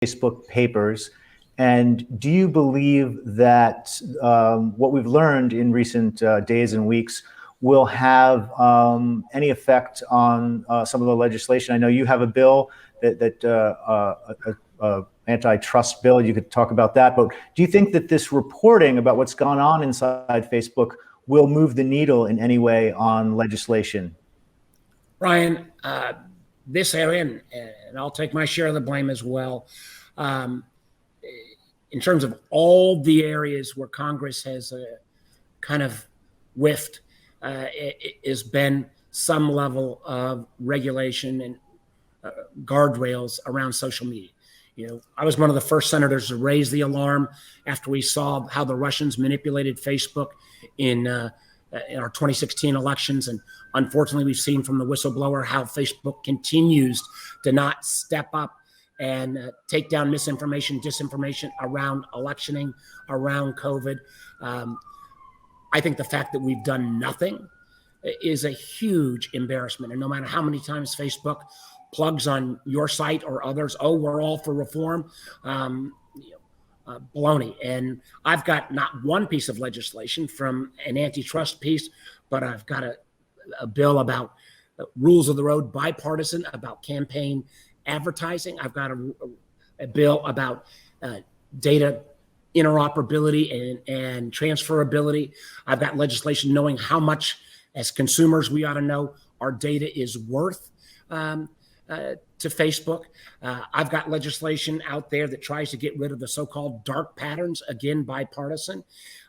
Facebook papers? And do you believe that what we've learned in recent days and weeks will have any effect on some of the legislation? I know you have a bill antitrust bill. You could talk about that. But do you think that this reporting about what's gone on inside Facebook will move the needle in any way on legislation? Ryan, this area, and I'll take my share of the blame as well, in terms of all the areas where Congress has kind of whiffed, it has been some level of regulation and guardrails around social media. You know, I was one of the first senators to raise the alarm after we saw how the Russians manipulated Facebook in our 2016 elections. And unfortunately, we've seen from the whistleblower how Facebook continues to not step up and take down misinformation, disinformation around electioning, around COVID. I think the fact that we've done nothing is a huge embarrassment. And no matter how many times Facebook plugs on your site or others, oh, we're all for reform, baloney. And I've got not one piece of legislation from an antitrust piece, but I've got a bill about rules of the road, bipartisan, about campaign advertising. I've got a bill about data interoperability and transferability. I've got legislation knowing how much, as consumers, we ought to know our data is worth to Facebook. I've got legislation out there that tries to get rid of the so-called dark patterns, again, bipartisan.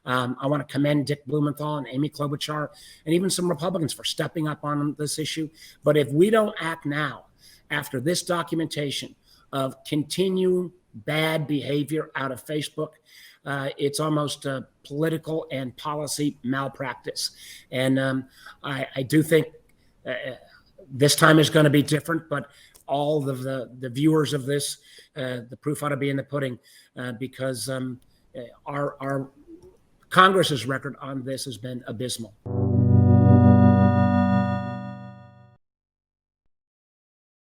I want to commend Dick Blumenthal and Amy Klobuchar and even some Republicans for stepping up on this issue. But if we don't act now, after this documentation of continuing bad behavior out of Facebook, it's almost a political and policy malpractice. And I do think this time is going to be different, but all of the viewers of this, the proof ought to be in the pudding, because our Congress's record on this has been abysmal.